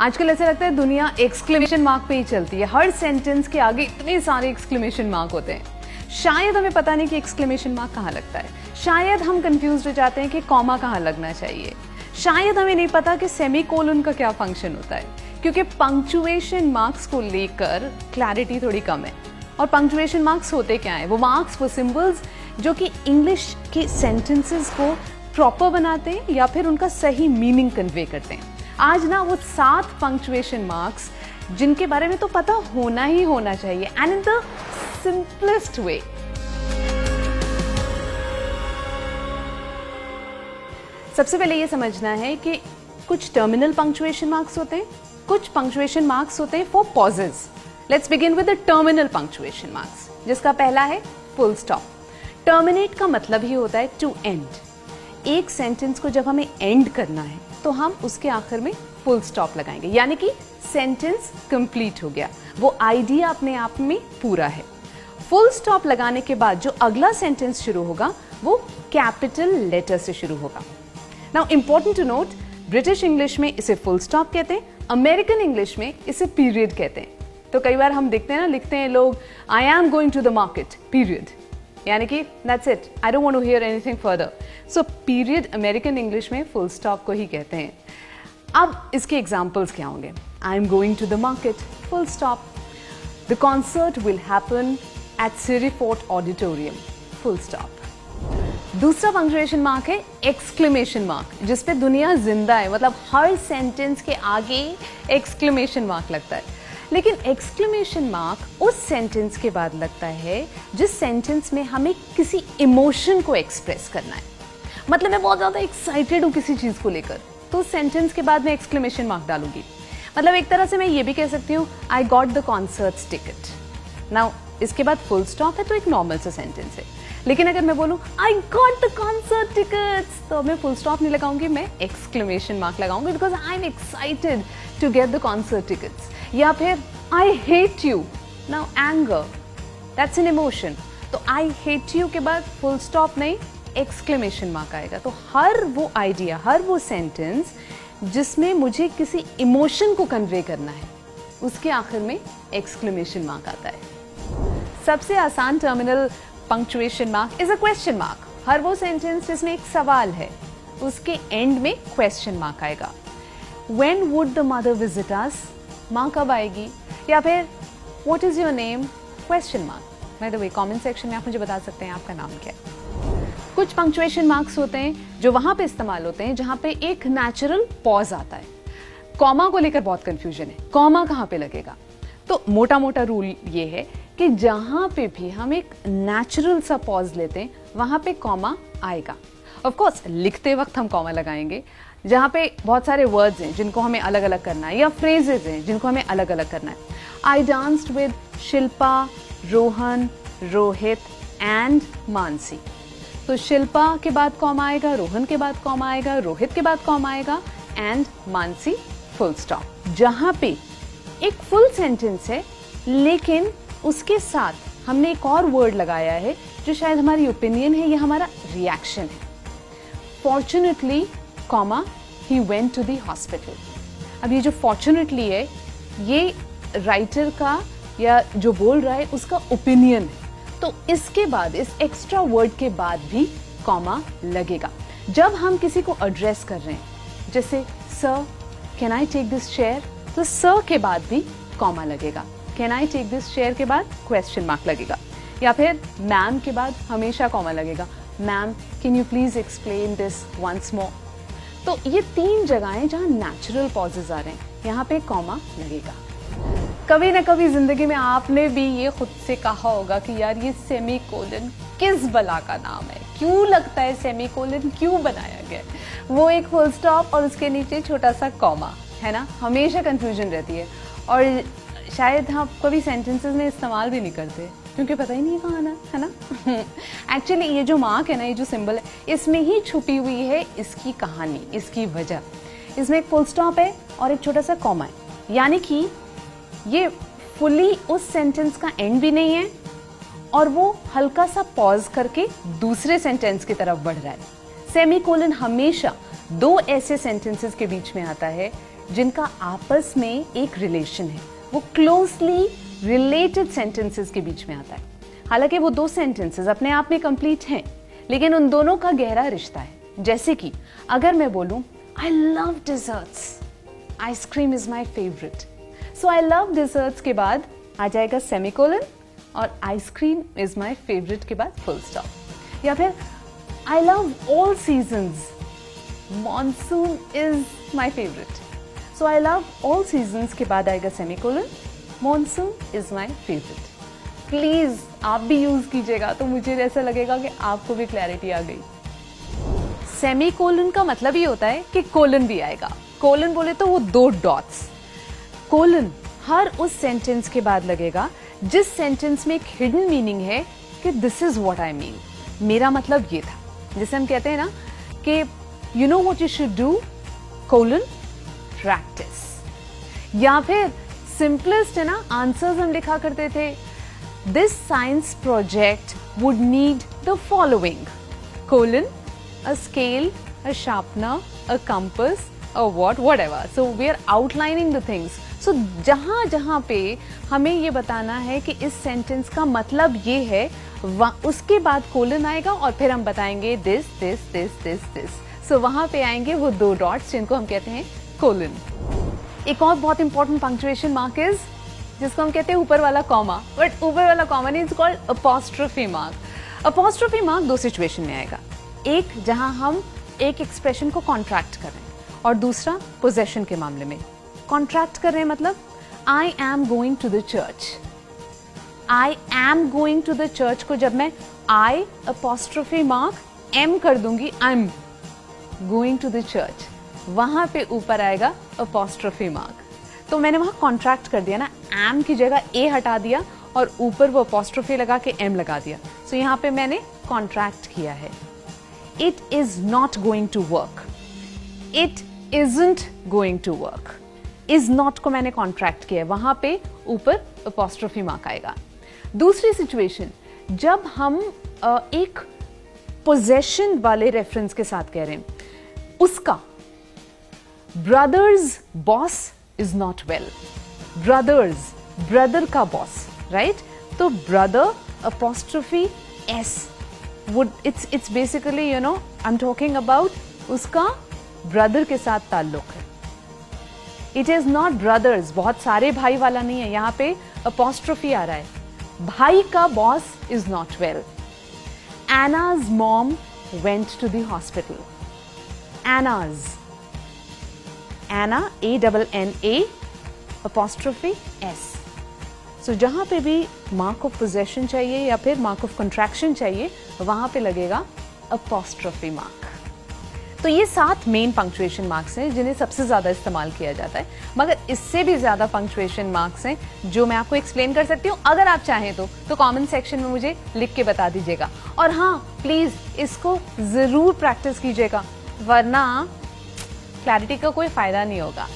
आजकल ऐसा लगता है दुनिया एक्सक्लेमेशन मार्क पे ही चलती है। हर सेंटेंस के आगे इतने सारे एक्सक्लेमेशन मार्क होते हैं। शायद हमें पता नहीं कि एक्सक्लेमेशन मार्क कहाँ लगता है। शायद हम कंफ्यूज हो जाते हैं कि कॉमा कहाँ लगना चाहिए। शायद हमें नहीं पता कि सेमीकोलन का क्या फंक्शन होता है, क्योंकि पंक्चुएशन मार्क्स को लेकर क्लैरिटी थोड़ी कम है। और पंक्चुएशन मार्क्स होते क्या है? वो मार्क्स, वो सिंबल्स जो कि इंग्लिश के सेंटेंसेस को प्रॉपर बनाते हैं या फिर उनका सही मीनिंग कन्वे करते हैं। आज ना वो 7 पंक्चुएशन मार्क्स जिनके बारे में तो पता होना ही होना चाहिए, and in the simplest way. सबसे पहले ये समझना है कि कुछ टर्मिनल पंक्चुएशन मार्क्स होते हैं, कुछ पंक्चुएशन मार्क्स होते हैं for pauses. Let's begin with the terminal punctuation marks, जिसका पहला है फुल स्टॉप। टर्मिनेट का मतलब ही होता है टू एंड। एक सेंटेंस को जब हमें एंड करना है तो हम उसके आखिर में फुल स्टॉप लगाएंगे, यानी कि सेंटेंस कंप्लीट हो गया, वो आइडिया अपने आप में पूरा है। फुल स्टॉप लगाने के बाद जो अगला सेंटेंस शुरू होगा वो कैपिटल लेटर से शुरू होगा। Now important to note, British English में इसे फुल स्टॉप कहते हैं, अमेरिकन इंग्लिश में इसे पीरियड कहते हैं। तो कई बार हम देखते हैं ना, लिखते हैं लोग I am going to the market period, यानी कि that's it, I don't want to hear anything further. So period American English में फुल स्टॉप को ही कहते हैं। अब इसके एग्जांपल्स क्या होंगे? I am going to the market full stop, the concert will happen at Siri Fort auditorium full stop. दूसरा पंक्चुएशन मार्क है एक्सक्लेमेशन मार्क, जिसपे दुनिया जिंदा है, मतलब हर सेंटेंस के आगे एक्सक्लेमेशन मार्क लगता है। लेकिन एक्सक्लेमेशन मार्क उस सेंटेंस के बाद लगता है जिस सेंटेंस में हमें किसी इमोशन को एक्सप्रेस करना है। मतलब मैं बहुत ज़्यादा एक्साइटेड हूँ किसी चीज़ को लेकर, तो उस सेंटेंस के बाद मैं एक्सक्लेमेशन मार्क डालूंगी। मतलब एक तरह से मैं ये भी कह सकती हूँ आई got the concerts ticket. Now इसके बाद फुल स्टॉप है तो एक नॉर्मल सा सेंटेंस है। लेकिन अगर मैं बोलूँ I got the concert tickets, तो मैं फुल स्टॉप नहीं लगाऊंगी, मैं एक्सक्लेमेशन मार्क लगाऊंगी, because I am excited to get the concert tickets. या फिर I hate you, now anger, that's an emotion, तो आई हेट यू के बाद फुल स्टॉप नहीं, एक्सक्लेमेशन मार्क आएगा। तो हर वो आइडिया, हर वो सेंटेंस जिसमें मुझे किसी इमोशन को कन्वे करना है, उसके आखिर में एक्सक्लेमेशन मार्क आता है। सबसे आसान terminal punctuation mark is a question mark. हर वो सेंटेंस जिसमें एक सवाल है, उसके एंड में क्वेश्चन मार्क आएगा। When would the mother visit us, माँ कब आएगी? या फिर what is your name, question mark. By the way, comment section में आप मुझे बता सकते हैं आपका नाम क्या है। कुछ पंक्चुएशन मार्क्स होते हैं जो वहां पे इस्तेमाल होते हैं जहां पे एक नेचुरल पॉज आता है। कॉमा को लेकर बहुत कंफ्यूजन है, कॉमा कहाँ पे लगेगा? तो मोटा मोटा रूल ये है कि जहां पे भी हम एक नेचुरल सा पॉज लेते हैं वहां पे कॉमा आएगा। ऑफ कोर्स लिखते वक्त हम कॉमा लगाएंगे। जहां पे बहुत सारे वर्ड्स हैं जिनको हमें अलग अलग करना है, या फ्रेजेस हैं जिनको हमें अलग अलग करना है। I danced with Shilpa, Rohan, Rohit and Mansi. तो शिल्पा के बाद कॉमा आएगा, रोहन के बाद कॉमा आएगा, रोहित के बाद कॉमा आएगा, एंड मानसी फुल स्टॉप। जहां पे एक फुल सेंटेंस है लेकिन उसके साथ हमने एक और वर्ड लगाया है जो शायद हमारी ओपिनियन है या हमारा रिएक्शन है। Fortunately comma he went to the hospital. अब ये जो फॉर्चुनेटली है, ये राइटर का या जो बोल रहा है उसका ओपिनियन है, तो इसके बाद, इस एक्स्ट्रा वर्ड के बाद भी कॉमा लगेगा। जब हम किसी को एड्रेस कर रहे हैं, जैसे sir can I take this chair, तो सर के बाद भी कॉमा लगेगा। Can I take this chair के बाद क्वेश्चन मार्क लगेगा। या फिर मैम के बाद हमेशा कॉमा लगेगा, ma'am can you please explain this once more. तो ये 3 जगहें जहाँ नेचुरल पॉजेज आ रहे हैं, यहाँ पे कॉमा लगेगा। कभी ना कभी जिंदगी में आपने भी ये खुद से कहा होगा कि यार ये सेमीकोलन किस बला का नाम है, क्यों लगता है सेमीकोलन क्यों बनाया गया? वो एक फुल स्टॉप और उसके नीचे छोटा सा कॉमा है ना, हमेशा कंफ्यूजन रहती है। और शायद हम कभी सेंटेंसेस में इस्तेमाल भी नहीं करते क्योंकि पता ही नहीं कहाँ आना है ना। एक्चुअली ये जो मार्क है ना, ये जो सिंबल है, इसमें ही छुपी हुई है इसकी कहानी, इसकी वजह। इसमें एक फुल स्टॉप है और एक छोटा सा कॉमा है, यानी कि ये फुली उस सेंटेंस का एंड भी नहीं है और वो हल्का सा पॉज करके दूसरे सेंटेंस की तरफ बढ़ रहा है। सेमीकोलन हमेशा 2 ऐसे सेंटेंसेस के बीच में आता है जिनका आपस में एक रिलेशन है, वो क्लोजली रिलेटेड सेंटेंसेस के बीच में आता है। हालांकि वो दो सेंटेंसेस अपने आप में कंप्लीट हैं, लेकिन उन दोनों का गहरा रिश्ता है। जैसे कि अगर मैं बोलूं I love desserts, ice cream is my favourite, so I love desserts के बाद आ जाएगा सेमीकोलन और आइसक्रीम इज माई फेवरेट के बाद फुल स्टॉप। या फिर I love all seasons, monsoon is my favourite, so I love all seasons के बाद आएगा semicolon, monsoon is my favourite. Please आप भी यूज कीजिएगा तो मुझे ऐसा लगेगा कि आपको भी क्लैरिटी आ गई। सेमीकोलन का मतलब ये होता है कि कोलन भी आएगा। कोलन बोले तो वो दो डॉट्स। कोलन हर उस सेंटेंस के बाद लगेगा जिस सेंटेंस में एक हिडन मीनिंग है कि this is what I mean, मेरा मतलब ये था। जैसे हम कहते हैं ना कि you know what you should do, colon practice. या फिर सिंपलेस्ट है ना, आंसर्स हम लिखा करते थे, this science project would need the following, colon a scale, a sharpener, a compass, a whatever. So we are outlining the things. So जहाँ जहाँ पे हमें ये बताना है कि इस सेंटेंस का मतलब ये है, उसके बाद कोलन आएगा और फिर हम बताएंगे this this this this this. So वहाँ पे आएंगे वो दो डॉट्स जिनको हम कहते हैं कोलन। एक और बहुत इंपॉर्टेंट पंक्चुएशन मार्क इज जिसको हम कहते हैं ऊपर वाला कॉमा, बट ऊपर वाला कॉमा नहीं, it's called apostrophe mark. Apostrophe mark दो सिचुएशन में आएगा, एक जहां हम एक एक्सप्रेशन को कॉन्ट्रैक्ट कर रहे हैं और दूसरा पोजेशन के मामले में। कॉन्ट्रैक्ट कर रहे हैं मतलब I am going to the church. I am going to the church को जब मैं आई अपॉस्ट्रोफी मार्क एम कर दूंगी, I am going to the church, वहां पे ऊपर आएगा अपॉस्ट्रोफी मार्क। तो मैंने वहां कॉन्ट्रैक्ट कर दिया ना, एम की जगह ए हटा दिया और ऊपर वो अपॉस्ट्रोफी लगा के एम लगा दिया। सो यहां पे मैंने कॉन्ट्रैक्ट किया है। It is not going to work. It isn't going to work. Is not को मैंने कॉन्ट्रैक्ट किया है, वहां पे ऊपर अपॉस्ट्रोफी मार्क आएगा। दूसरी सिचुएशन जब हम एक पोजेशन वाले रेफरेंस के साथ कह रहे हैं, उसका brothers boss is not well, brothers brother का बॉस, राइट? तो brother apostrophe S would it's basically you know I'm talking about उसका ब्रदर के साथ ताल्लुक है। इट इज नॉट ब्रदर्स, बहुत सारे भाई वाला नहीं है, यहाँ पे अपॉस्ट्रोफी आ रहा है। भाई का boss is not well. Anna's mom went to the hospital. Anna's, Anna ANNA apostrophe S। So जहां पे भी मार्क ऑफ पोजेशन चाहिए या फिर मार्क ऑफ कंट्रैक्शन चाहिए, वहां पे लगेगा अपॉस्ट्रोफी मार्क। तो ये 7 मेन पंक्चुएशन मार्क्स हैं जिन्हें सबसे ज्यादा इस्तेमाल किया जाता है, मगर इससे भी ज्यादा पंक्चुएशन मार्क्स हैं जो मैं आपको एक्सप्लेन कर सकती हूँ। अगर आप चाहें तो कमेंट सेक्शन में मुझे लिख के बता दीजिएगा। और हाँ, प्लीज इसको जरूर प्रैक्टिस कीजिएगा, वरना क्लैरिटी का कोई फायदा नहीं होगा।